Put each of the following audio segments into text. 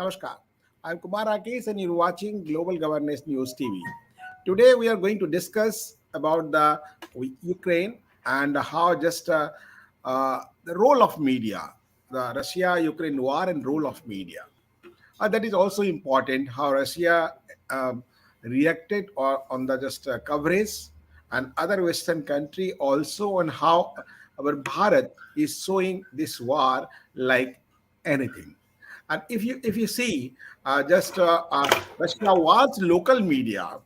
Namaskar. I'm Kumar Rakesh and you're watching Global Governance News TV. Today we are going to discuss about the Ukraine and how the role of media, the Russia-Ukraine war and role of media. That is also important how Russia um, reacted on the just coverage and other Western country also on how our Bharat is showing this war like anything. And if you see, Russia was local media,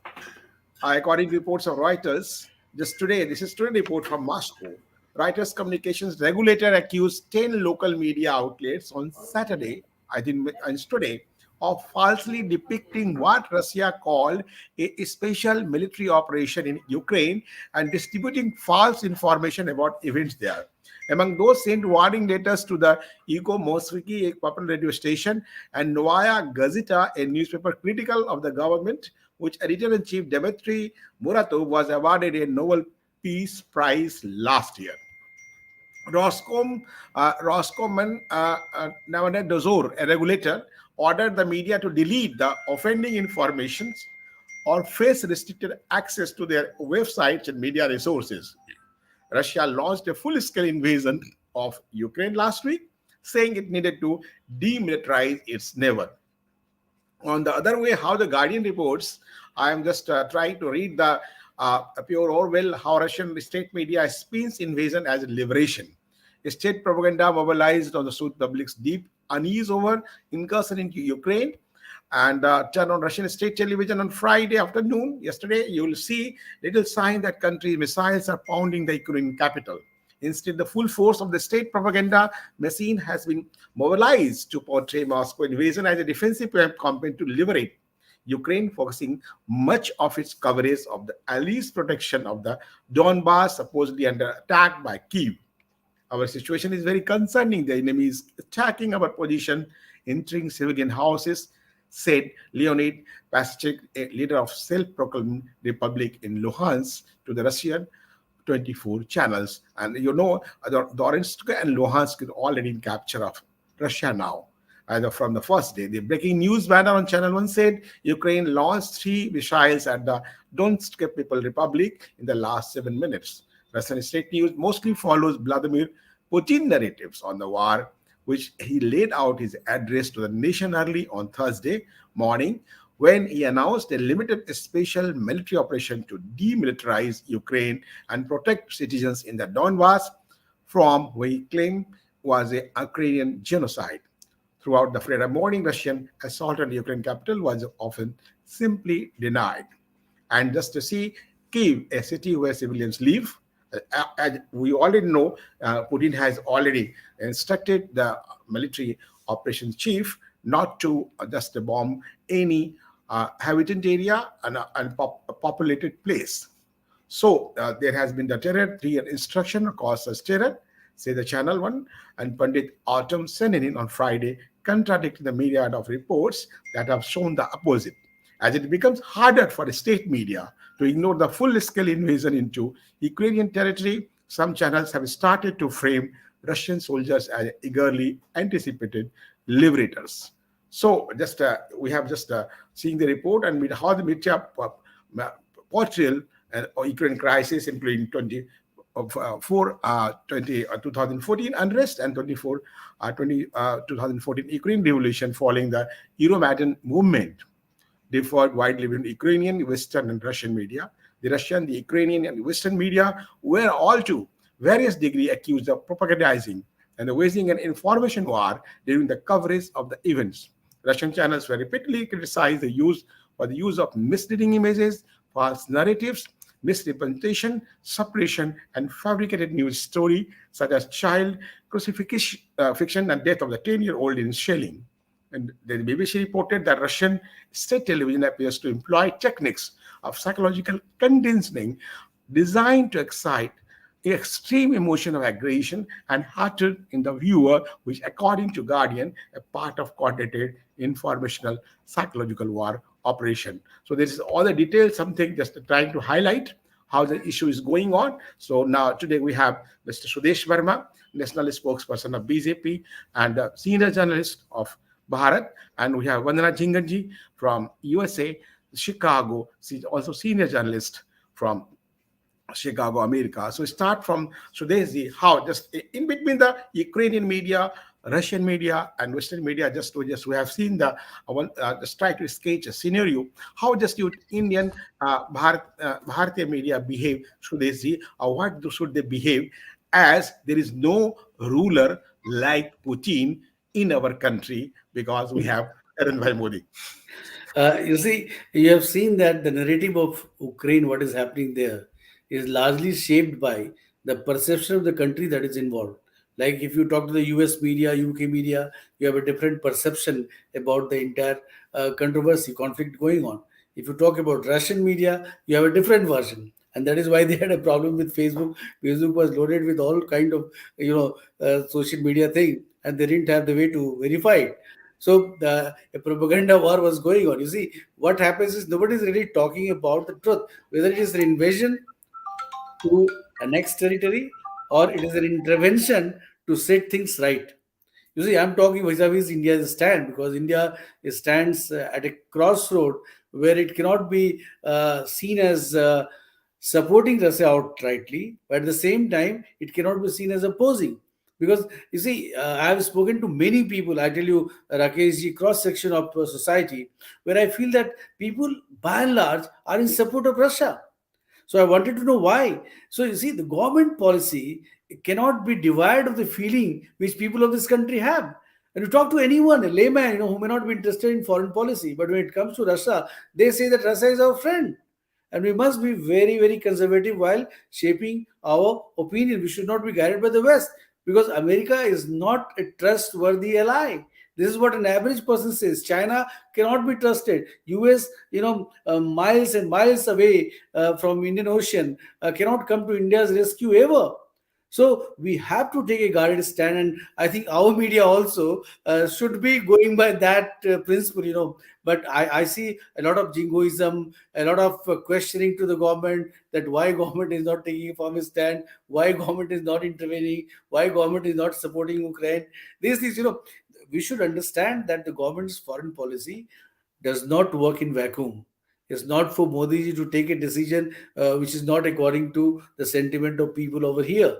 according to reports of Reuters, just today, this is today report from Moscow. Reuters communications regulator accused 10 local media outlets on Saturday, I think it's today, of falsely depicting what Russia called a special military operation in Ukraine and distributing false information about events there. Among those sent warning letters to the Ego Mosviki, a popular radio station, and Novaya Gazeta, a newspaper critical of the government, which editor-in-chief Dmitry Muratov was awarded a Nobel Peace Prize last year. Roskomnadzor, a regulator, ordered the media to delete the offending informations or face restricted access to their websites and media resources. Russia launched a full-scale invasion of Ukraine last week, saying it needed to demilitarize its neighbor. On the other way, how the Guardian reports, I am just trying to read the pure Orwell, how Russian state media spins invasion as a liberation. State propaganda mobilized on the South public's deep unease over incursion into Ukraine and turn on Russian state television on Friday afternoon. Yesterday, you will see little sign that country missiles are pounding the Ukrainian capital. Instead, the full force of the state propaganda machine has been mobilized to portray Moscow invasion as a defensive campaign to liberate Ukraine, focusing much of its coverage of the allies' protection of the Donbass, supposedly under attack by Kyiv. Our situation is very concerning. The enemy is attacking our position, entering civilian houses, said Leonid Paschik, a leader of self-proclaimed republic in Luhansk, to the Russian 24 channels. And you know, Donetsk and Luhansk is already in capture of Russia now. Either from the first day. The breaking news banner on Channel 1 said Ukraine launched 3 missiles at the Donetsk People Republic in the last 7 minutes. Russian state news mostly follows Vladimir Putin narratives on the war, which he laid out his address to the nation early on Thursday morning when he announced a limited special military operation to demilitarize Ukraine and protect citizens in the Donbass from what he claimed was a Ukrainian genocide. Throughout the Friday morning, Russian assault on the Ukraine capital was often simply denied. And just to see Kyiv, a city where civilians live, as we already know, Putin has already instructed the military operations chief not to just bomb any habitant area and a populated place. So there has been the terror, clear instruction causes terror, say the Channel 1, and Pandit Autumn Senin on Friday contradicting the myriad of reports that have shown the opposite. As it becomes harder for the state media to ignore the full-scale invasion into Ukrainian territory, some channels have started to frame Russian soldiers as eagerly anticipated liberators. So just we have just seen the report and how the media portrayal Ukraine crisis, including 2014 unrest and 2014 Ukraine revolution following the Euromaidan movement differed widely between Ukrainian, Western, and Russian media. The Russian, the Ukrainian, and Western media were all to various degree accused of propagandizing and waging an information war during the coverage of the events. Russian channels were repeatedly criticized the use of misleading images, false narratives, misrepresentation, suppression, and fabricated news story such as child crucifixion fiction and death of the 10-year-old in shelling. And the BBC reported that Russian state television appears to employ techniques of psychological conditioning designed to excite extreme emotion of aggression and hatred in the viewer, which, according to Guardian, a part of coordinated informational psychological war operation. So this is all the details, something just trying to highlight how the issue is going on. So now today we have Mr. Sudesh Verma, national spokesperson of BJP and a senior journalist of Bharat, and we have Vandana Jinganji from USA, Chicago. She's also senior journalist from Chicago, America. So start from, so there's the how, just in between the Ukrainian media, Russian media, and Western media. Just we have seen the one. Just try to sketch a scenario. How just you Indian Bharatiya media behave? Should they see, or should they behave as there is no ruler like Putin in our country because we have Narendra Modi. You see, you have seen that the narrative of Ukraine, what is happening there, is largely shaped by the perception of the country that is involved. Like if you talk to the US media, UK media, you have a different perception about the entire controversy, conflict going on. If you talk about Russian media, you have a different version. And that is why they had a problem with Facebook. Facebook was loaded with all kind of, social media thing, and they didn't have the way to verify it. So a propaganda war was going on. You see, what happens is nobody is really talking about the truth, whether it is an invasion to a next territory or it is an intervention to set things right. You see, I'm talking vis-a-vis India's stand because India stands at a crossroad where it cannot be seen as supporting Russia outrightly, but at the same time, it cannot be seen as opposing. Because you see, I have spoken to many people. I tell you, Rakeshji, cross section of society, where I feel that people, by and large, are in support of Russia. So I wanted to know why. So you see, the government policy cannot be devoid of the feeling which people of this country have. And you talk to anyone, a layman, who may not be interested in foreign policy, but when it comes to Russia, they say that Russia is our friend. And we must be very, very conservative while shaping our opinion. We should not be guided by the West because America is not a trustworthy ally. This is what an average person says. China cannot be trusted. US, miles and miles away from Indian Ocean, cannot come to India's rescue ever. So we have to take a guarded stand, and I think our media also should be going by that principle. But I see a lot of jingoism, a lot of questioning to the government that why government is not taking a firm stand, why government is not intervening, why government is not supporting Ukraine. These things, we should understand that the government's foreign policy does not work in vacuum. It's not for Modi ji to take a decision which is not according to the sentiment of people over here.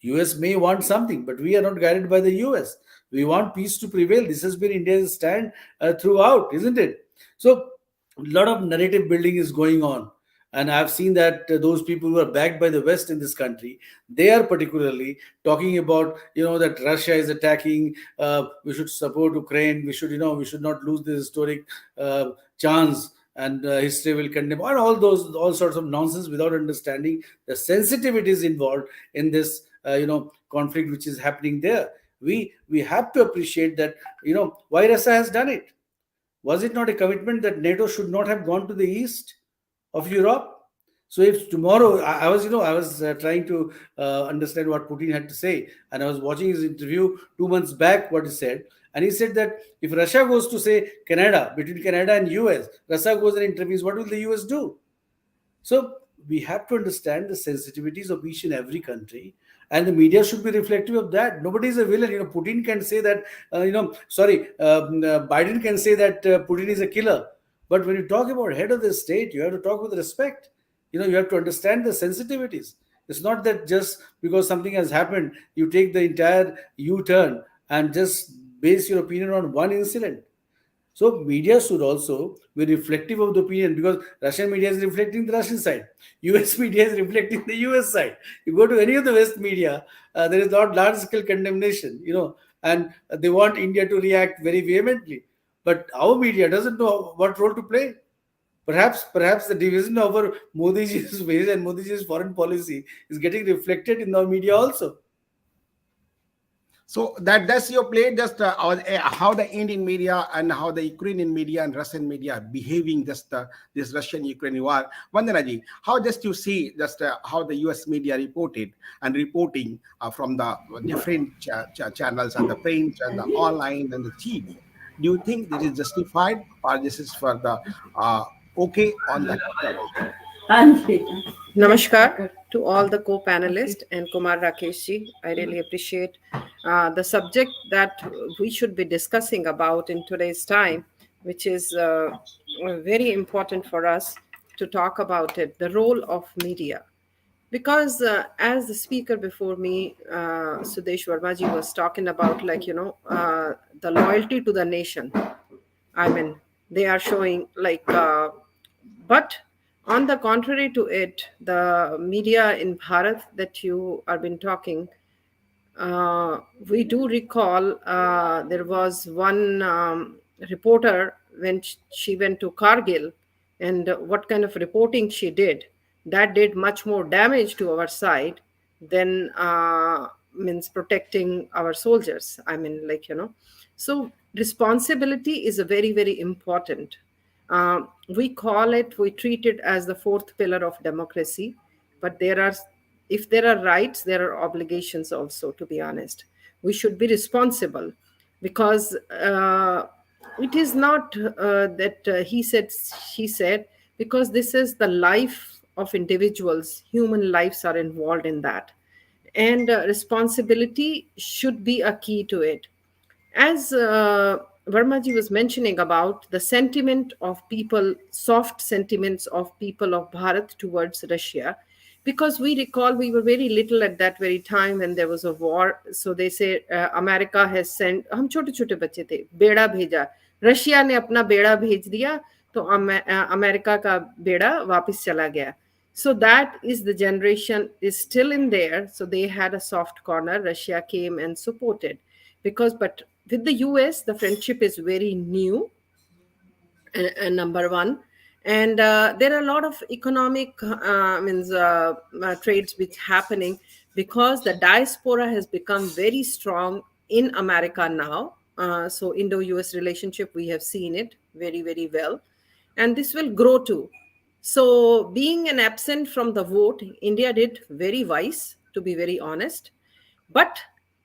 US may want something, but we are not guided by the US. We want peace to prevail. This has been India's stand throughout, isn't it? So, a lot of narrative building is going on. And I've seen that those people who are backed by the West in this country, they are particularly talking about, that Russia is attacking. We should support Ukraine. We should not lose this historic chance, and history will condemn, or all sorts of nonsense without understanding the sensitivities involved in this conflict which is happening there. We have to appreciate that why Russia has done it. Was it not a commitment that NATO should not have gone to the east of Europe? So if tomorrow I was trying to understand what Putin had to say, and I was watching his interview 2 months back. What he said, and he said that if Russia goes to say Canada, between Canada and US, Russia goes and intervenes, what will the US do? So we have to understand the sensitivities of each and every country, and the media should be reflective of that. Nobody is a villain. Putin can say that. Biden can say that Putin is a killer. But when you talk about head of the state, you have to talk with respect. You have to understand the sensitivities. It's not that just because something has happened, you take the entire U-turn and just base your opinion on one incident. So media should also be reflective of the opinion because Russian media is reflecting the Russian side. US media is reflecting the US side. You go to any of the West media, there is not large scale condemnation, and they want India to react very vehemently. But our media doesn't know what role to play. Perhaps the division over Modi ji's ways and Modi ji's foreign policy is getting reflected in our media also. So that's your play, just how the Indian media and how the Ukrainian media and Russian media are behaving, just this Russian-Ukrainian war. Vandanaji, how just you see just how the US media reported and reporting from the different channels and the print and the online and the TV? Do you think this is justified or this is for the okay on that? हाँ जी, नमस्कार। to all the co-panelists and Kumar Rakeshji. I really appreciate the subject that we should be discussing about in today's time, which is very important for us to talk about it, the role of media. Because as the speaker before me, Sudesh Vermaji was talking about, the loyalty to the nation. I mean, they are showing but on the contrary to it, the media in Bharat that you have been talking, we do recall there was one reporter when she went to Kargil, and what kind of reporting she did, that did much more damage to our side than means protecting our soldiers. I mean, so responsibility is a very, very important. We treat it as the fourth pillar of democracy, but if there are rights, there are obligations also, to be honest. We should be responsible because it is not that he said, she said, because this is the life of individuals. Human lives are involved in that. And responsibility should be a key to it. As Vermaji was mentioning about the sentiment of people, soft sentiments of people of Bharat towards Russia, because we recall we were very little at that very time when there was a war. So they say America has sent, हम छोटे छोटे बच्चे थे, बेड़ा भेजा, Russia ने अपना बेड़ा भेज दिया, तो अमेरिका का बेड़ा वापस चला गया. So that is the generation is still in there. So they had a soft corner. Russia came and supported because, but with the US, the friendship is very new, number one. And there are a lot of economic trades which happening because the diaspora has become very strong in America now. So Indo-US relationship, we have seen it very, very well. And this will grow too. So being an absent from the vote, India did very wise, to be very honest. But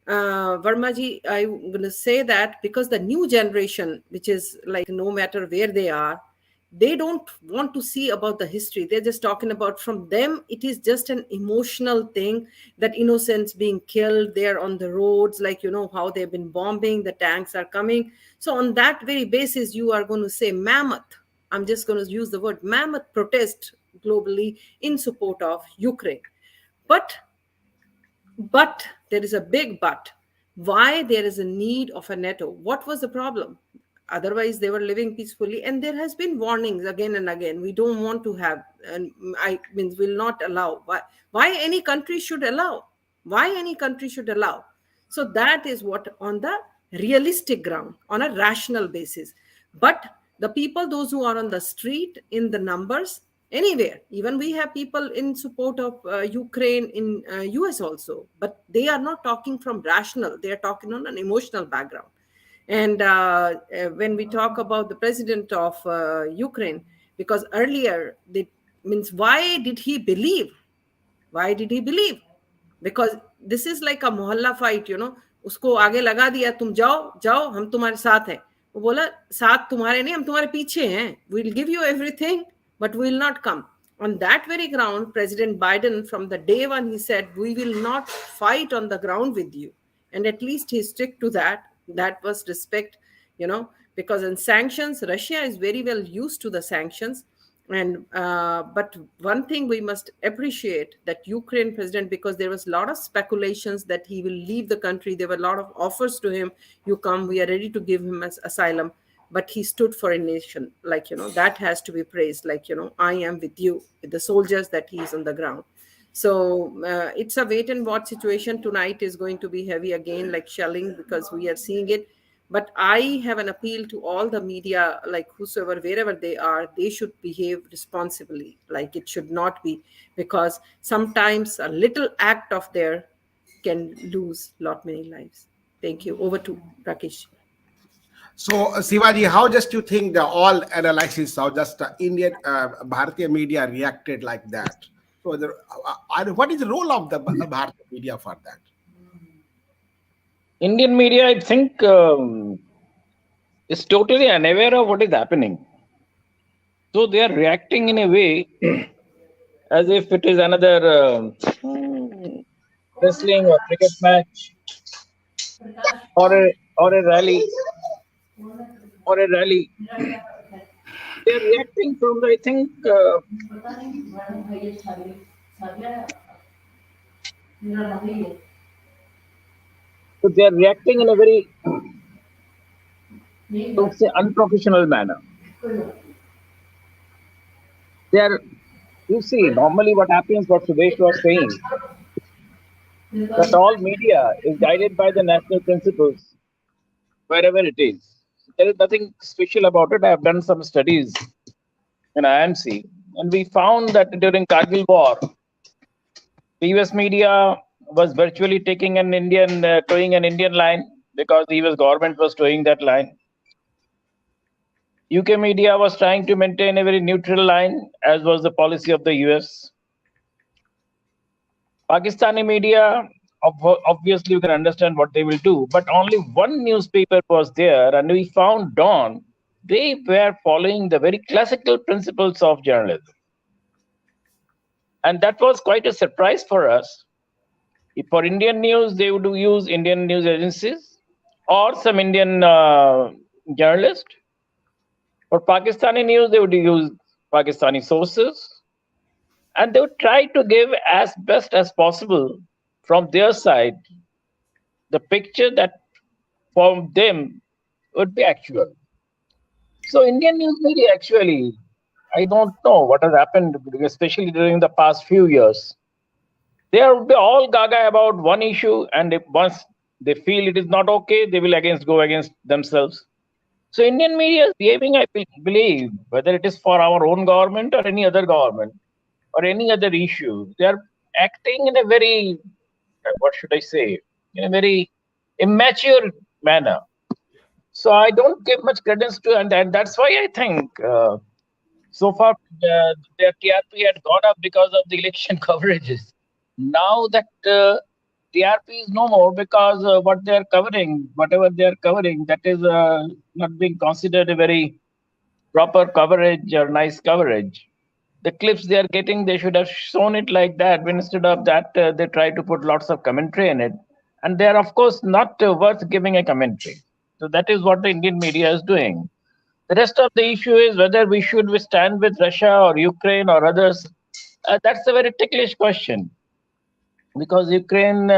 Vermaji, I'm going to say that because the new generation, which is like no matter where they are, they don't want to see about the history. They're just talking about, from them, it is just an emotional thing, that innocents being killed there on the roads, how they've been bombing, the tanks are coming. So on that very basis, you are going to say mammoth. I'm just going to use the word mammoth protest globally in support of Ukraine. But there is a big but. Why there is a need of a NATO? What was the problem? Otherwise, they were living peacefully. And there has been warnings again and again. We don't want to have, and I mean, will not allow. Why any country should allow? Why any country should allow? So that is what on the realistic ground, on a rational basis. But the people, those who are on the street in the numbers, anywhere, even we have people in support of Ukraine in US also, but they are not talking from rational, they are talking on an emotional background. And when we talk about the president of Ukraine, because earlier, means why did he believe? Why did he believe? Because this is like a mohalla fight, उसको आगे लगा दिया, तुम जाओ जाओ, हम तुम्हारे साथ हैं. वो बोला, साथ तुम्हारे नहीं, हम तुम्हारे पीछे हैं. We'll give you everything, but we will not come. On that very ground, President Biden, from the day one, he said, we will not fight on the ground with you. And at least he stuck to that. That was respect, because in sanctions, Russia is very well used to the sanctions. And but one thing we must appreciate, that Ukraine president, because there was a lot of speculations that he will leave the country. There were a lot of offers to him. You come, we are ready to give him asylum. But he stood for a nation, that has to be praised. I am with you, with the soldiers that he is on the ground. So it's a wait and watch situation. Tonight is going to be heavy again, like shelling, because we are seeing it. But I have an appeal to all the media, like whosoever, wherever they are, they should behave responsibly. It should not be, because sometimes a little act of there can lose lot many lives. Thank you. Over to Rakesh. So, Sivaji, how just you think the all analysis, how just Indian Bharatiya media reacted like that? So, what is the role of the Bharatiya media for that? Indian media, I think, is totally unaware of what is happening. So they are reacting in a way as if it is another wrestling or cricket match or a rally or a rally. They're reacting from, I think, so they're reacting in a very, I would say, unprofessional manner. They're, you see, normally what happens, what Sudesh was saying, that all media is guided by the national principles wherever it is. There is nothing special about it. I have done some studies in IMC, and we found that during Kargil War, the US media was virtually taking an Indian, towing an Indian line because the US government was towing that line. UK media was trying to maintain a very neutral line, as was the policy of the US. Pakistani media, obviously, you can understand what they will do, but only one newspaper was there, and we found Dawn. They were following the very classical principles of journalism. And that was quite a surprise for us. If for Indian news, they would use Indian news agencies or some Indian journalist. For Pakistani news, they would use Pakistani sources, and they would try to give as best as possible from their side the picture that for them would be actual. So Indian news media actually, I don't know what has happened, especially during the past few years. They would be all gaga about one issue, and if once they feel it is not okay, they will against go against themselves. So Indian media is behaving, I believe, whether it is for our own government or any other government or any other issue, they are acting in a very, what should I say, in a very immature manner. So I don't give much credence to, and that's why I think so far their TRP had gone up because of the election coverages. Now that TRP is no more because what they are covering, whatever they are covering, that is not being considered a very proper coverage or nice coverage. The clips they are getting, they should have shown it like that. But instead of that, they try to put lots of commentary in it, and they are of course not worth giving a commentary. So that is what the Indian media is doing. The rest of the issue is whether we should stand with Russia or Ukraine or others. That's a very ticklish question because Ukraine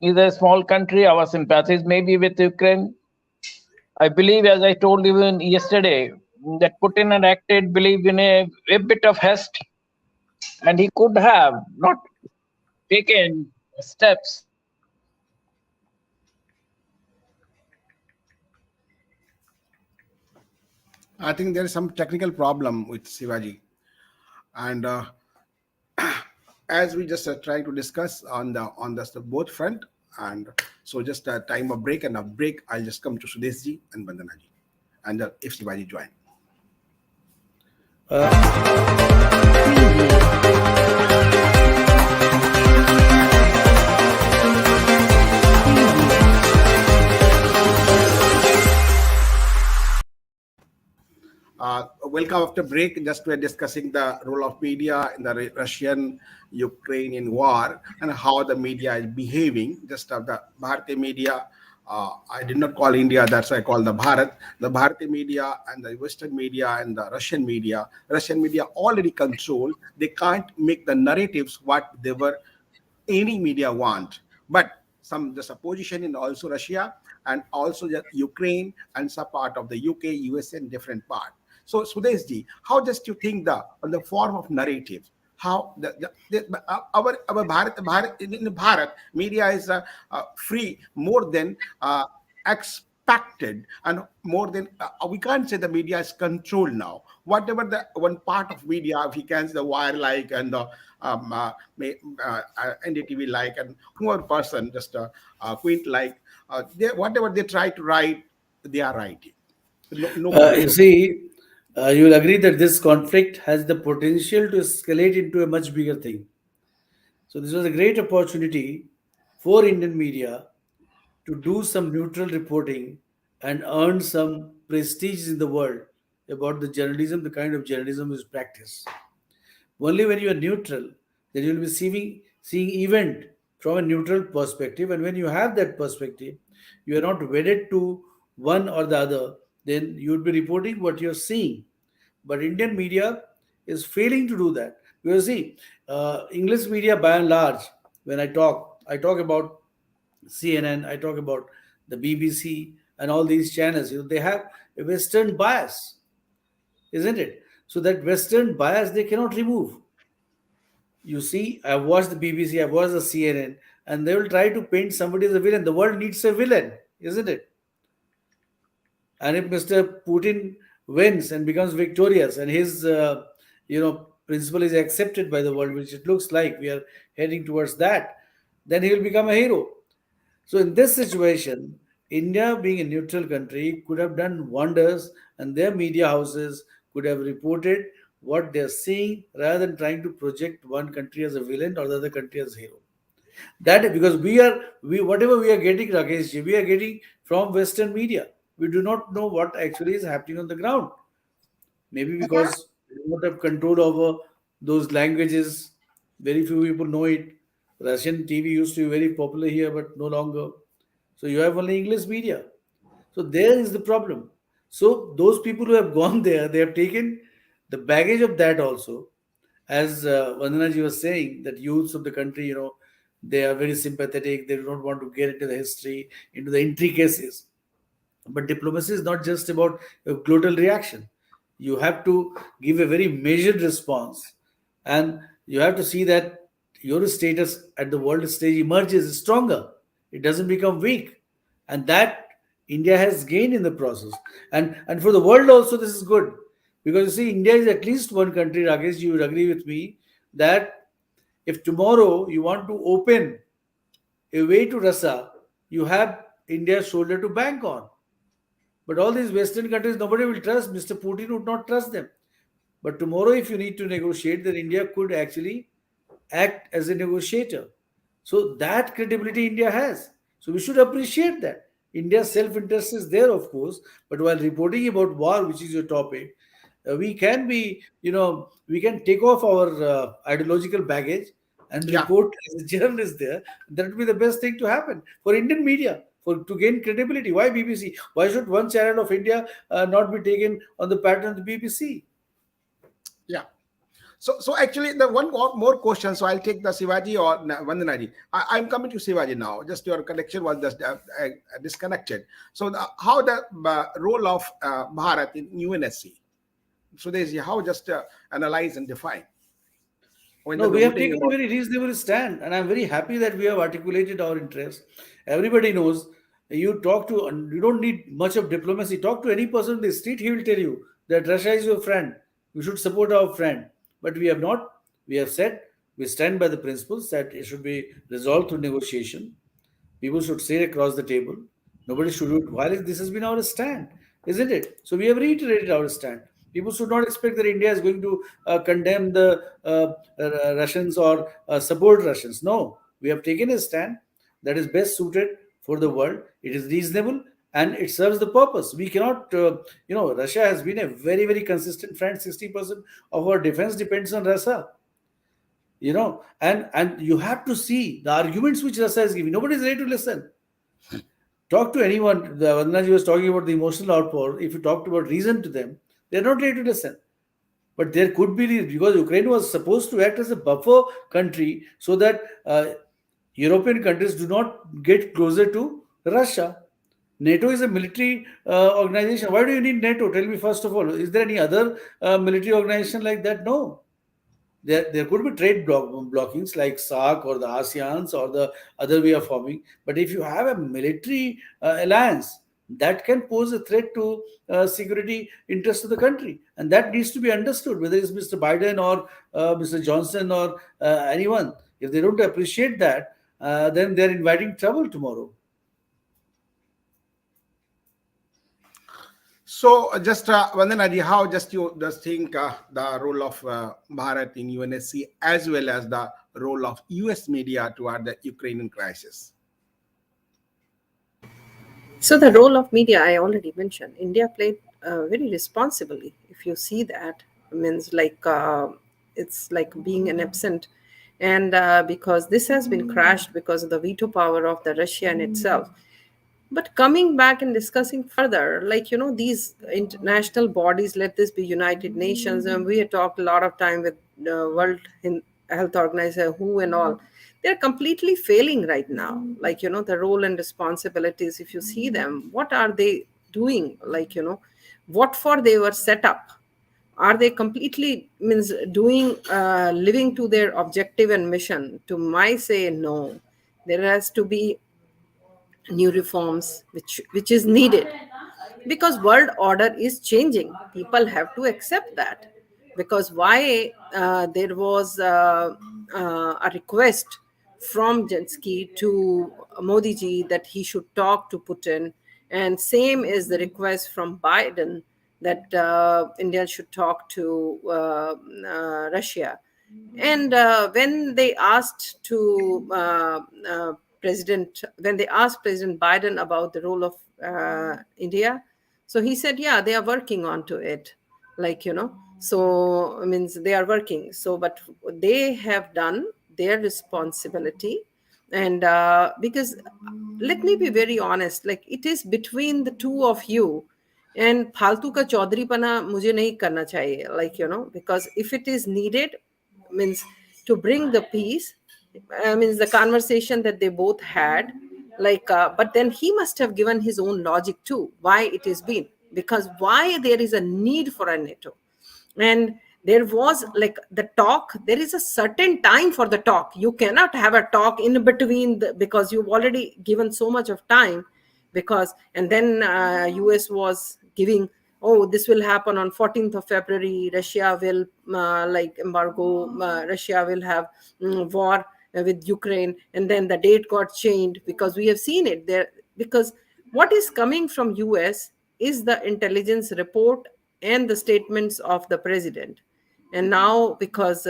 is a small country. Our sympathies may be with Ukraine. I believe, as I told you yesterday, that Putin had acted, believe in a bit of haste, and he could have not taken steps. I think there is some technical problem with Shivaji, and as we just try to discuss on the both front, and so just a time of break and a break, I'll just come to Sudeshji and Bandanaji, and if Shivaji join. Welcome after break. Just we're discussing the role of media in the Russian-Ukrainian war and how the media is behaving. Just of the Bharati media, I did not call India. That's why I call the Bharat. The Bharati media and the Western media and the Russian media. Russian media already control. They can't make the narratives what they were any media want. But some the opposition in also Russia and also the Ukraine and some part of the UK, US, and different part. So Sudeshji, how just you think the on the form of narrative? How our Bharat in Bharat media is free more than expected and more than we can't say the media is controlled now. Whatever the one part of media, if we can say the wire like and the NDTV like and whoever person just Quint like whatever they try to write, they are writing. No You control. see, you will agree that this conflict has the potential to escalate into a much bigger thing. So, this was a great opportunity for Indian media to do some neutral reporting and earn some prestige in the world about the journalism, the kind of journalism is practiced. Only when you are neutral, then you will be seeing event from a neutral perspective. And when you have that perspective, you are not wedded to one or the other, then you will be reporting what you're seeing. But Indian media is failing to do that. Because see, English media by and large, when I talk about CNN, I talk about the BBC and all these channels. They have a Western bias, isn't it? So that Western bias they cannot remove. You see, I've watched the BBC, I've watched the CNN, and they will try to paint somebody as a villain. The world needs a villain, isn't it? And if Mr. Putin wins and becomes victorious, and his principle is accepted by the world, which it looks like we are heading towards that, then he will become a hero. So in this situation, India being a neutral country could have done wonders, and their media houses could have reported what they're seeing rather than trying to project one country as a villain or the other country as a hero. That because we whatever we are getting, Rakesh ji, we are getting from Western media. We do not know what actually is happening on the ground. Maybe because we don't have control over those languages. Very few people know it. Russian TV used to be very popular here, but no longer. So you have only English media. So there is the problem. So those people who have gone there, they have taken the baggage of that also. As Vandanaji was saying, that youths of the country, they are very sympathetic. They do not want to get into the history, into the intricacies. But diplomacy is not just about a global reaction. You have to give a very measured response, and you have to see that your status at the world stage emerges stronger. It doesn't become weak, and that India has gained in the process. And for the world also, this is good because you see, India is at least one country. Rakesh, you would agree with me that if tomorrow you want to open a way to Russia, you have India's shoulder to bank on. But all these Western countries, nobody will trust. Mr. Putin would not trust them. But tomorrow, if you need to negotiate, then India could actually act as a negotiator. So that credibility India has. So we should appreciate that. India's self-interest is there, of course, but while reporting about war, which is your topic, we can be, we can take off our ideological baggage and Yeah. report as a journalist there. That would be the best thing to happen for Indian media. To gain credibility. Why BBC? Why should one channel of India not be taken on the pattern of the BBC? Yeah. So actually, the one more question. So I'll take the Shivaji or Vandanaji. I'm coming to Shivaji now. Just your connection was just disconnected. So how the role of Bharat in UNSC? So there's how just analyze and define when No, the we have voting taken a about. very reasonable stand, and I'm very happy that we have articulated our interest. Everybody knows you talk to, and you don't need much of diplomacy. Talk to any person in the street, he will tell you that Russia is your friend. We should support our friend. But we have not. We have said we stand by the principles that it should be resolved through negotiation. People should sit across the table. Nobody should do it. While this has been our stand, isn't it? So we have reiterated our stand. People should not expect that India is going to condemn the Russians or support Russians. No, we have taken a stand that is best suited for the world. It is reasonable and it serves the purpose. We cannot, Russia has been a very, very consistent friend. 60% of our defense depends on Russia. And you have to see the arguments which Russia is giving. Nobody is ready to listen. Talk to anyone. The Vandanaji was talking about the emotional outpour. If you talked about reason to them, they're not ready to listen. But there could be, because Ukraine was supposed to act as a buffer country so that European countries do not get closer to Russia. NATO is a military organization. Why do you need NATO? Tell me first of all. Is there any other military organization like that? No. There could be trade blockings like SAARC or the ASEANs or the other way of forming. But if you have a military alliance, that can pose a threat to security interests of the country. And that needs to be understood, whether it's Mr. Biden or Mr. Johnson or anyone. If they don't appreciate that, then they're inviting trouble tomorrow. So just Vandanaji, how just you just think the role of Bharat in UNSC as well as the role of US media toward the Ukrainian crisis? So the role of media, I already mentioned. India played very responsibly. If you see that, means like it's like being an absent. And because this has been crashed because of the veto power of the Russia in itself. But coming back and discussing further, like, these international bodies, let this be United Nations, and we had talked a lot of time with the Health Organization, WHO and all, they're completely failing right now. Like, the role and responsibilities, if you see them, what are they doing? Like, what for they were set up? Are they completely means doing living to their objective and mission? To my say, no. There has to be new reforms which is needed, because world order is changing. People have to accept that. Because why there was a request from Zelensky to Modi ji that he should talk to Putin, and same is the request from Biden that India should talk to Russia. And when they asked to when they asked President Biden about the role of India, so he said, yeah, they are working onto it. Like, so means they are working. So, but they have done their responsibility. And because let me be very honest, like, it is between the two of you. And फालतू का चौधरीपना मुझे नहीं करना चाहिए, like, because if it is needed, means to bring the peace, means the conversation that they both had, like, but then he must have given his own logic too, why it is been, because why there is a need for a NATO. And there was like the talk, there is a certain time for the talk. You cannot have a talk in between because you've already given so much of time. Because and then US was giving, oh, this will happen on 14th of February, Russia will like embargo, Russia will have war with Ukraine, and then the date got changed because we have seen it there. Because what is coming from US is the intelligence report and the statements of the president. And now, because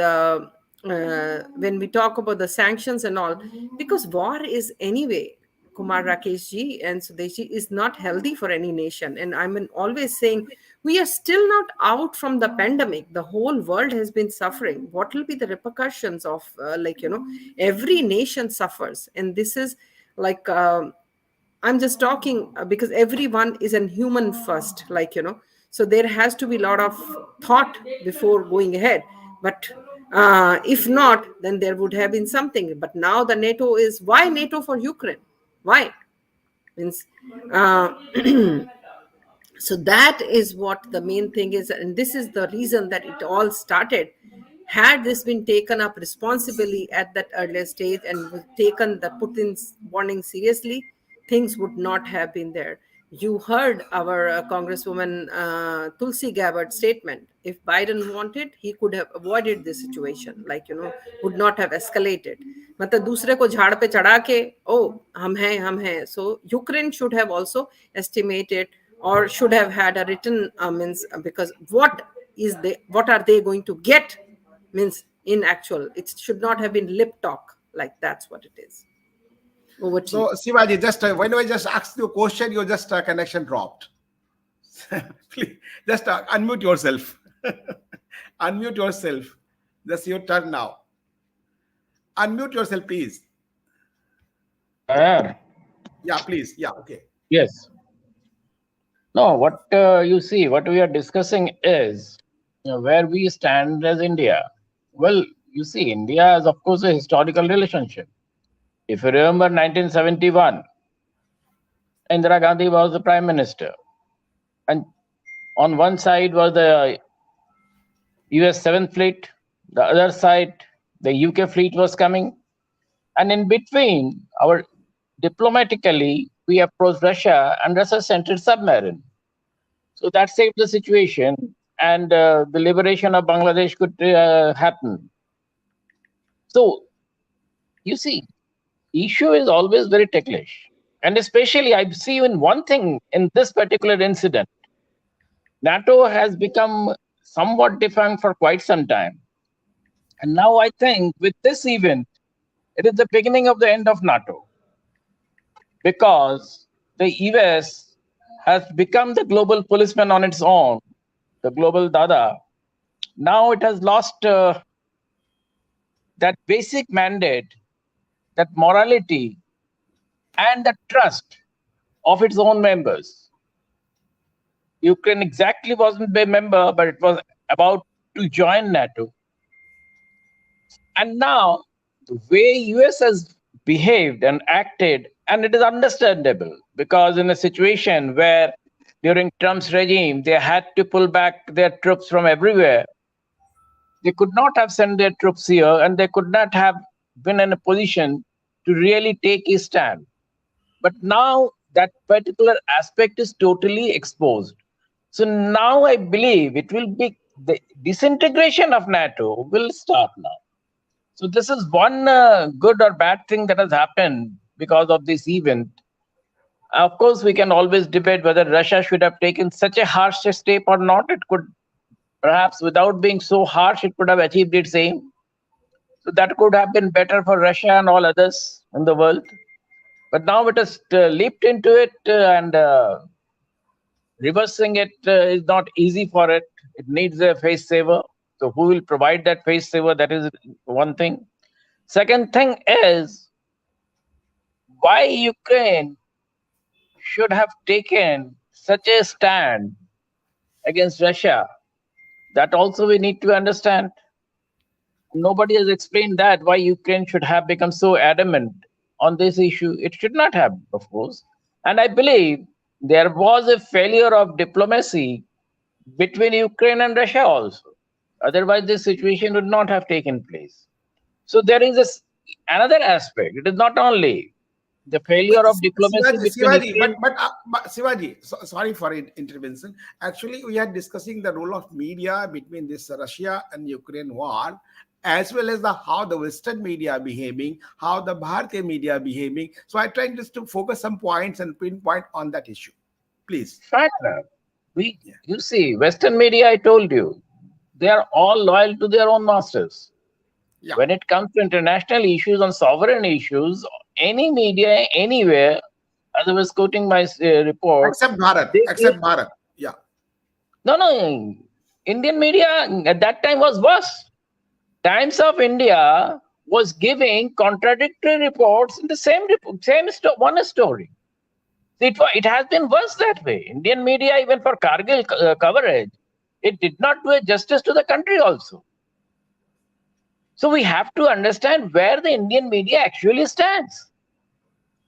when we talk about the sanctions and all, because war is anyway, Kumar Rakesh ji and Sudesh ji, is not healthy for any nation. And I'm always saying we are still not out from the pandemic. The whole world has been suffering. What will be the repercussions of every nation suffers. And this is like, I'm just talking because everyone is a human first, like, so there has to be a lot of thought before going ahead. But if not, then there would have been something. But now the NATO is, why NATO for Ukraine? Why? Means, so that is what the main thing is. And this is the reason that it all started. Had this been taken up responsibly at that earlier stage and taken the Putin's warning seriously, things would not have been there. You heard our Congresswoman Tulsi Gabbard's statement. If Biden wanted, he could have avoided this situation, like, would not have escalated. मतलब दूसरे को झाड़ पे चढ़ा के, oh, हम हैं. So Ukraine should have also estimated or should have had a written means, because what are they going to get, means in actual, it should not have been lip talk. Like, that's what it is. Over to you. So, Sivaji, just when I just asked you a question, your just connection dropped. Please, just unmute yourself. Unmute yourself. Just your turn now. Unmute yourself, please. Yeah, please. Yeah, okay. Yes. No, what you see, what we are discussing is where we stand as India. Well, you see, India is, of course, a historical relationship. If you remember 1971, Indira Gandhi was the prime minister. And on one side was the US 7th Fleet, the other side, the UK fleet was coming. And in between, our diplomatically, we approached Russia and Russia sent its submarine. So that saved the situation, and the liberation of Bangladesh could happen. So, you see, issue is always very ticklish. And especially, I see in one thing in this particular incident, NATO has become somewhat defunct for quite some time. And now I think with this event, it is the beginning of the end of NATO. Because the US has become the global policeman on its own, the global Dada. Now it has lost that basic mandate, that morality, and the trust of its own members. Ukraine exactly wasn't a member, but it was about to join NATO. And now the way US has behaved and acted, and it is understandable because in a situation where during Trump's regime they had to pull back their troops from everywhere, they could not have sent their troops here and they could not have been in a position to really take a stand. But now that particular aspect is totally exposed. So now I believe it will be the disintegration of NATO will start now. So this is one good or bad thing that has happened because of this event. Of course, we can always debate whether Russia should have taken such a harsh step or not. It could perhaps, without being so harsh, it could have achieved its aim. So that could have been better for Russia and all others in the world. But now it has leaped into it and reversing it is not easy for it. It needs a face saver. So who will provide that face saver? That is one thing. Second thing is why Ukraine should have taken such a stand against Russia. That also we need to understand. Nobody has explained that why Ukraine should have become so adamant on this issue. It should not have, of course. And I believe there was a failure of diplomacy between Ukraine and Russia also. Otherwise, this situation would not have taken place. So there is another aspect. It is not only the failure of diplomacy between Shivaji, Ukraine. but Shivaji, sorry for intervention. Actually, we are discussing the role of media between this Russia and Ukraine war, as well as how the Western media are behaving, how the Bharatiya media are behaving. So I'm trying just to focus some points and pinpoint on that issue. Please. Fair enough. You see, Western media, I told you, they are all loyal to their own masters. Yeah. When it comes to international issues and sovereign issues, any media anywhere, as I was quoting my report, Except Bharat. Bharat. Yeah. No. Indian media at that time was worse. Times of India was giving contradictory reports in the same one story. It has been worse that way. Indian media, even for Kargil coverage, it did not do justice to the country also. So we have to understand where the Indian media actually stands.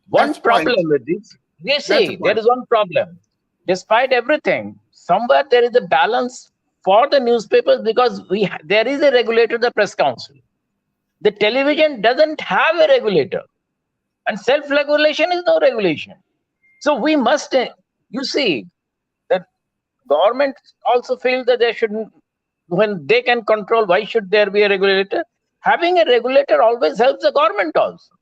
One problem with this, there is one problem. Despite everything, somewhere there is a balance for the newspapers because there is a regulator, the press council. The television doesn't have a regulator, and self-regulation is no regulation. So we must, you see, that government also feel that they shouldn't, when they can control, why should there be a regulator? Having a regulator always helps the government also.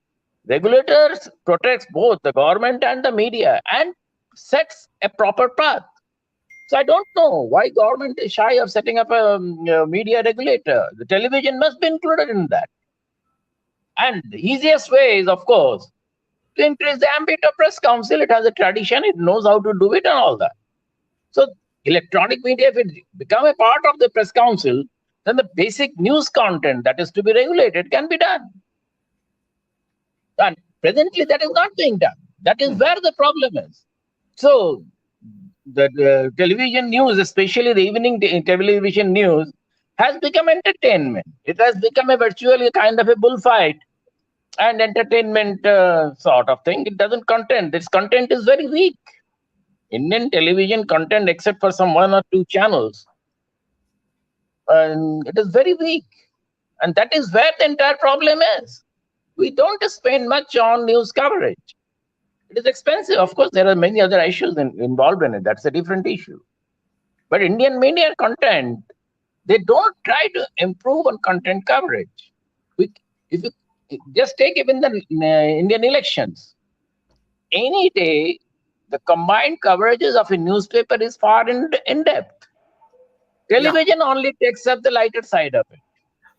Regulators protects both the government and the media and sets a proper path. So I don't know why government is shy of setting up a media regulator. The television must be included in that. And the easiest way is, of course, to increase the ambit of press council. It has a tradition, it knows how to do it and all that. So electronic media, if it become a part of the press council, then the basic news content that is to be regulated can be done. And presently that is not being done. That is where the problem is. So the television news, especially the evening television news, has become entertainment. It has become a virtually kind of a bullfight and entertainment sort of thing. It doesn't content. Its content is very weak. Indian television content, except for some 1 or 2 channels, and it is very weak. And that is where the entire problem is. We don't spend much on news coverage. It is expensive. Of course, there are many other issues involved in it. That's a different issue. But Indian media content, they don't try to improve on content coverage. If you just take even the Indian elections, any day, the combined coverages of a newspaper is far in depth. Television only takes up the lighter side of it.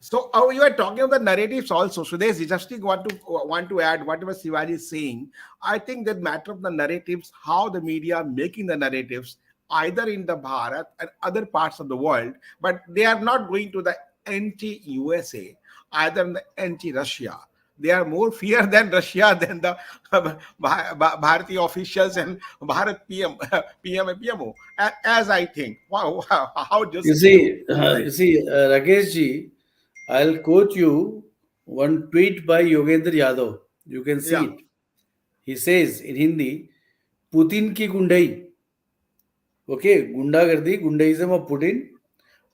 So you are talking about the narratives also. Sudesh, just want to add whatever Shivaji is saying. I think that matter of the narratives, how the media are making the narratives, either in the Bharat and other parts of the world, but they are not going to the anti-USA either anti-Russia. They are more fear than Russia than the Bharati officials and Bharat PM, PM and PMO. As I think, wow, how You just you see, Rakesh ji, I'll quote you one tweet by Yogendra Yadav. You can see yeah. it. He says in Hindi, Putin ki gundai. Okay, गुंडागर्दी, गुंडाइज्म of Putin,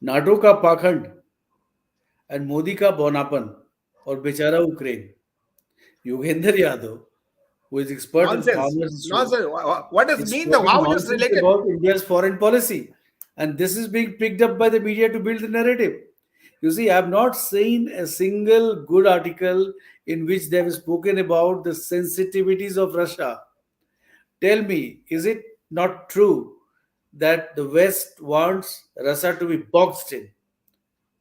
NATO का पाखंड and Modi का बौनापन और बेचारा Ukraine. Yogendra Yadav, who is expert in Nonsense. farmers issue, Nonsense. What does is mean the talking wow just nonsense related? about India's foreign policy. And this is being picked up by the media to build the narrative. You see, I have not seen a single good article in which they have spoken about the sensitivities of Russia. Tell me, is it not true that the West wants Russia to be boxed in?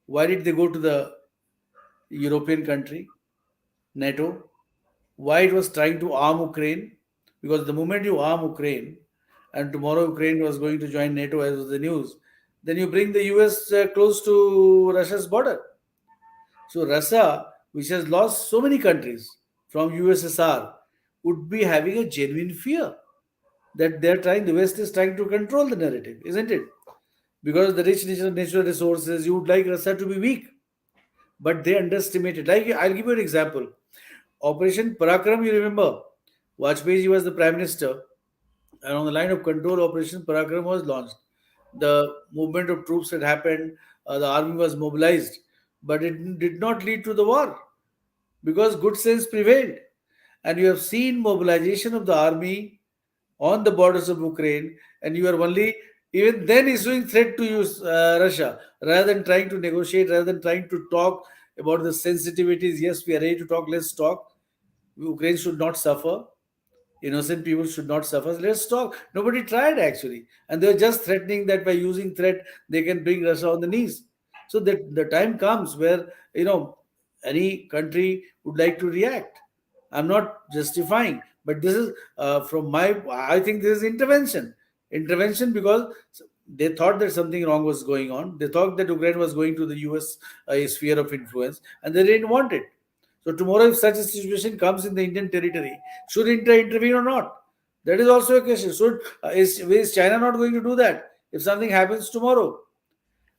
Why did they go to the European country, NATO? Why it was trying to arm Ukraine? Because the moment you arm Ukraine, and tomorrow Ukraine was going to join NATO as was the news, then you bring the US close to Russia's border. So Russia, which has lost so many countries from USSR, would be having a genuine fear that the West is trying to control the narrative, isn't it? Because the rich natural resources, you would like Russia to be weak, but they underestimated. Like I'll give you an example. Operation Parakram, you remember, Vajpayee was the prime minister, and on the line of control, Operation Parakram was launched. The movement of troops had happened, the army was mobilized, but it did not lead to the war because good sense prevailed. And you have seen mobilization of the army on the borders of Ukraine, and you are only even then issuing threat to use Russia rather than trying to negotiate, rather than trying to talk about the sensitivities. Yes, we are ready to talk. Let's talk. Ukraine should not suffer. Innocent people should not suffer. Let's talk. Nobody tried actually, and they're just threatening that by using threat they can bring Russia on the knees. So that the time comes where any country would like to react. I'm not justifying, but this is from my. I think this is intervention because they thought that something wrong was going on. They thought that Ukraine was going to the US sphere of influence, and they didn't want it. So tomorrow, if such a situation comes in the Indian territory, should India intervene or not? That is also a question. Is China not going to do that if something happens tomorrow?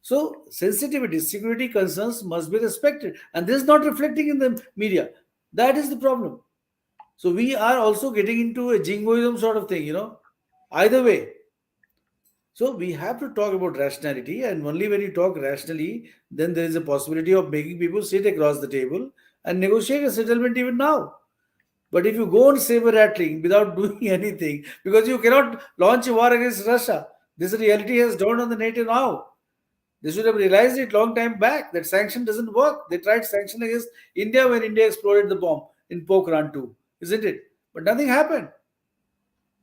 So sensitivity, security concerns must be respected, and this is not reflecting in the media. That is the problem. So we are also getting into a jingoism sort of thing, either way. So we have to talk about rationality, and only when you talk rationally, then there is a possibility of making people sit across the table and negotiate a settlement even now. But if you go on saber rattling without doing anything, because you cannot launch a war against Russia, this reality has dawned on the NATO now. They should have realized it long time back that sanction doesn't work. They tried sanction against India when India exploded the bomb in Pokhran too, isn't it? But nothing happened.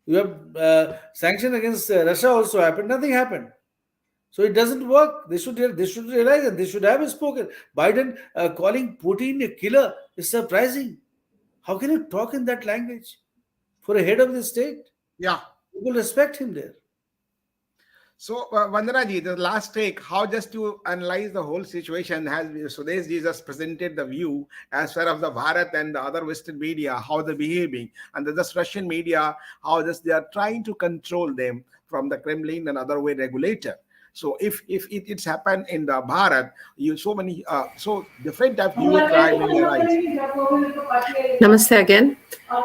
You have sanction against Russia also happened. Nothing happened. So it doesn't work. They should realize that they should have spoken. Biden calling Putin a killer is surprising. How can you talk in that language for a head of the state? Yeah. People respect him there. So, Vandana ji, the last take, how just to analyze the whole situation has Sudesh ji just presented the view as far as the Bharat and the other Western media, how they're behaving, and the just Russian media, how just they are trying to control them from the Kremlin and other way regulator. So if it's happened in the Bharat, you so many so different types you will try in your eyes. Namaste again.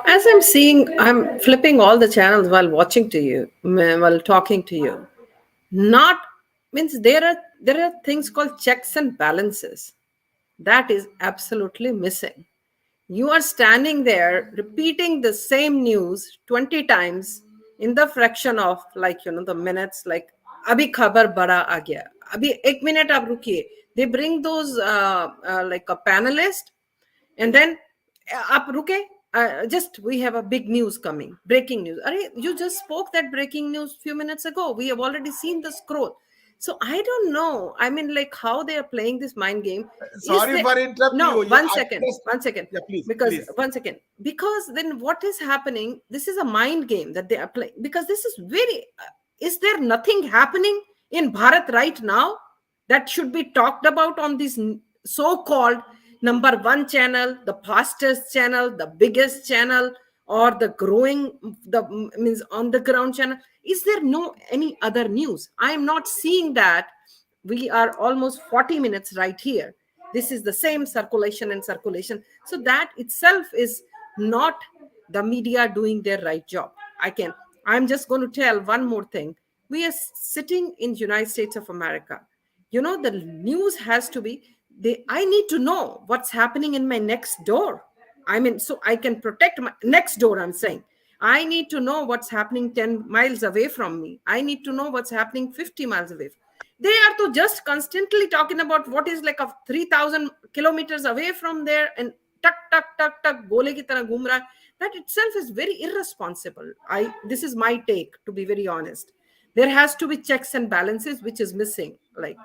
As I'm seeing, I'm flipping all the channels while watching to you, while talking to you. Not means there are things called checks and balances. That is absolutely missing. You are standing there repeating the same news 20 times in the fraction of the minutes, like abhi khabar bada aa gaya, abhi ek minute aap rukiye. They bring those like a panelist, and then aap ruke, just we have a big news coming, breaking news. You just spoke that breaking news few minutes ago. We have already seen the scroll. So I don't know. I mean, like how they are playing this mind game. Sorry for interrupting no, you. one second. Yeah, please. Because please. 1 second. Because then what is happening? This is a mind game that they are playing. Because this is very. Is there nothing happening in Bharat right now that should be talked about on these so-called number one channel, the fastest channel, the biggest channel, or the growing, the means on the ground channel? Is there no any other news? I am not seeing that. We are almost 40 minutes right here. This is the same circulation and circulation. So that itself is not the media doing their right job. I'm just going to tell one more thing. We are sitting in United States of America. The news has to be, I need to know what's happening in my next door. I mean, so I can protect my next door. I'm saying I need to know what's happening 10 miles away from me. I need to know what's happening 50 miles away. They are to just constantly talking about what is like a 3,000 kilometers away from there, and tuck tuck tuck tuck gole ki tarah ghum raha hai. That itself is very irresponsible. This is my take, to be very honest. There has to be checks and balances, which is missing. Like,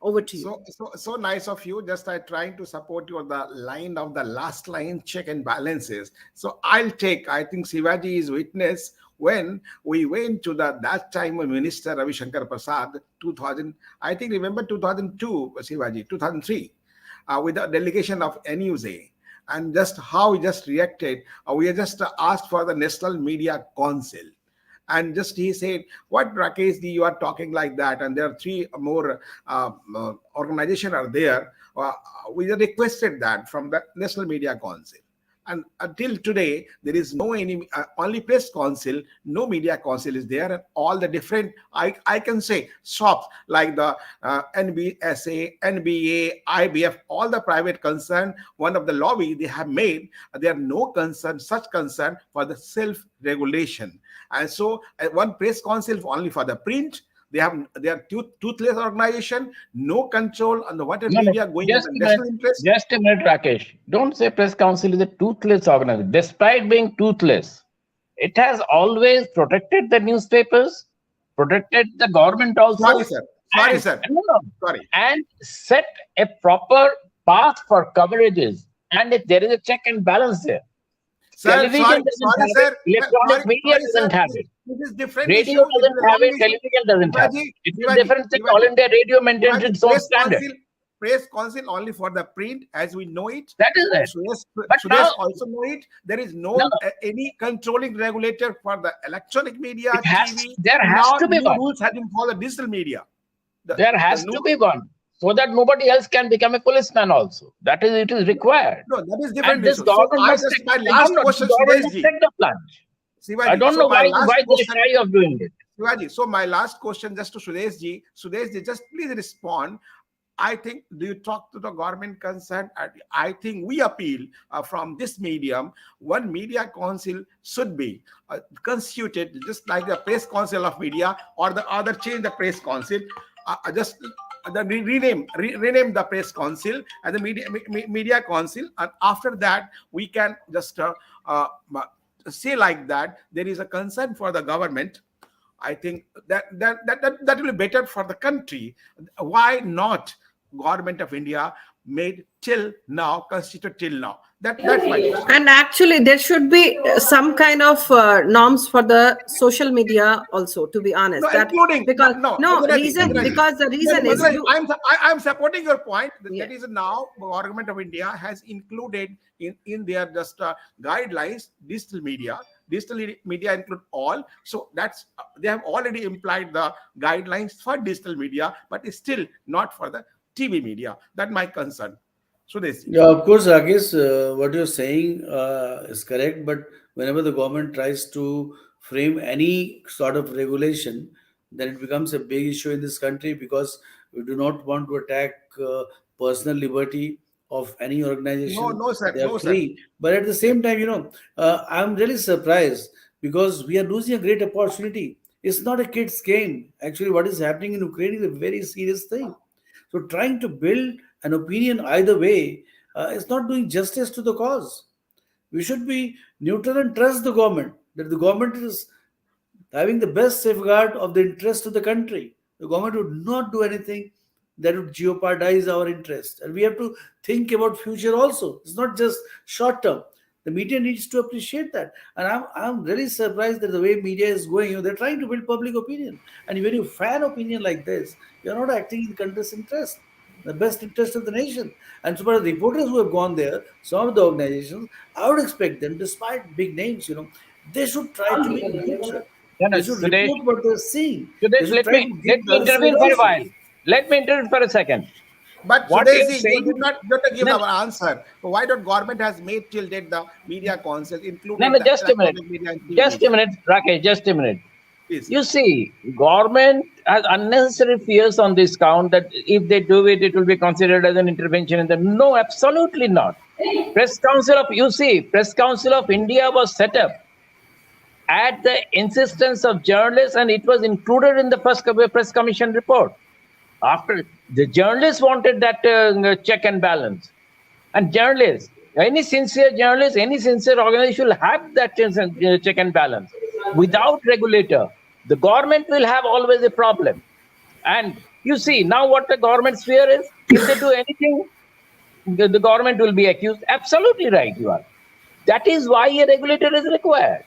over to you. So nice of you. Just I trying to support you on the line of the last line, check and balances. So I think Shivaji is witness when we went to that time when Minister Ravi Shankar Prasad, 2000, I think remember 2002, Shivaji, 2003, with the delegation of NUSA, and just how he just reacted. We just asked for the National Media Council. And just he said, what Rakesh, you are talking like that? And there are three more organizations are there. We requested that from the National Media Council. And until today, there is no any only press council, no media council is there, and all the different I can say shops like the NBSA, NBA, IBF, all the private concern. One of the lobby they have made, there are no concern, such concern for the self-regulation, and so one press council only for the print. They are toothless organization, no control on the what media going in the national interest. Just a minute, Rakesh. Don't say press council is a toothless organization. Despite being toothless, it has always protected the newspapers, protected the government also. Sorry, sir. Sorry, sir. Sorry. And set a proper path for coverages. And if there is a check and balance there. Television doesn't have it. Electronic media doesn't have it. This is different. Radio doesn't have it. Television doesn't have it. It's a different thing. All India Radio maintains its own standard. Press council only for the print as we know it. That is it. But now also know it. There is no any controlling regulator for the electronic media. TV. There has to be one. Rules have been for the digital media. There has to be one. So that nobody else can become a policeman also. That is, it is required. No, that is different. And this government must take the plunge. Shivaji, I don't know why they shy of doing it. Shivaji, so my last question just to Sudeshji. Sudeshji, just please respond. I think, do you talk to the government concerned? I think we appeal from this medium, one media council should be constituted just like the press council of media, or the other change the press council. Just rename the press council and the media council, and after that we can just say like that there is a concern for the government. I think that will be better for the country. Why not government of India made till now, constituted till now? That's my question. And actually, there should be some kind of norms for the social media also. To be honest, the reason is I'm supporting your point. That is now government of India has included in their just guidelines digital media. Digital media include all. So that's they have already implied the guidelines for digital media, but it's still not for the TV media. That's my concern. So yeah, of course, Rakesh, what you're saying is correct. But whenever the government tries to frame any sort of regulation, then it becomes a big issue in this country, because we do not want to attack personal liberty of any organization. No, sir. They are free. But at the same time, I'm really surprised, because we are losing a great opportunity. It's not a kid's game. Actually, what is happening in Ukraine is a very serious thing. So trying to build an opinion either way is not doing justice to the cause. We should be neutral and trust the government, that the government is having the best safeguard of the interest of the country. The government would not do anything that would jeopardize our interest. And we have to think about future also. It's not just short term. The media needs to appreciate that. And I'm really surprised that the way media is going, they're trying to build public opinion. And when you fan opinion like this, you're not acting in the country's interest. the best interest of the nation. And so, for the reporters who have gone there, some of the organizations, I would expect them, despite big names, they should try to be neutral. No, no, They should Sudesh, report what they're seeing. They Sudesh, should try to let give me the other side intervene for a also. while. Let me intervene for a second. But What Sudeshji, you're you saying- did not give No, our answer. Why don't government has made till date the media council, including no, the just a minute. electronic media and TV Just a media? minute, Rakesh, just a minute. Please. You see, government has unnecessary fears on this count that if they do it, it will be considered as an intervention in the. No, absolutely not. Press Council of India was set up at the insistence of journalists, and it was included in the first press commission report. After the journalists wanted that check and balance, and journalists, any sincere journalist, any sincere organization will have that check and balance. Without regulator, the government will have always a problem. And you see now what the government's fear is: if they do anything, the government will be accused. Absolutely right, you are. That is why a regulator is required.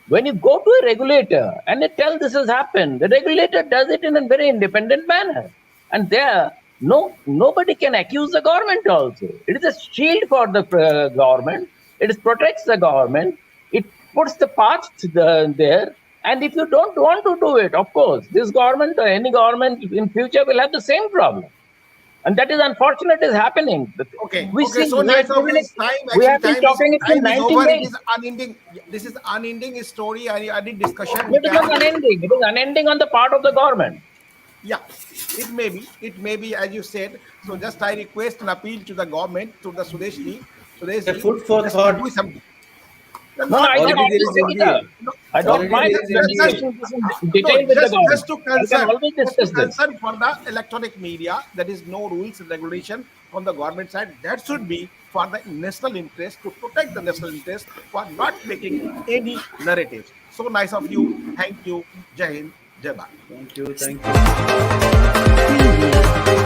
When you go to a regulator and they tell this has happened, the regulator does it in a very independent manner. And there, nobody can accuse the government also. It is a shield for the government. It protects the government. It puts the path there. And if you don't want to do it, of course, this government or any government in future will have the same problem. And that is unfortunate is happening. Okay. We Okay. see, So nice of we this time. have been talking it for Time is 19 over. It days. is unending. This is unending story. I did discussion. It is not unending. It is unending on the part of the government. Yeah, it may be. It may be, as you said. So just I request and appeal to the government, to the Sudeshji. A food for just thought. do something. No, I Already can there is always NDA. I don't Already mind there is discussing this in detail with the just government. to I can concern, always discuss this. concern for the electronic media, there is no rules and regulation from the government side. That should be for the national interest, to protect the national interest, for not making any narratives. So nice of you. Thank you. Jai Hind, Jai Bharat. Thank you.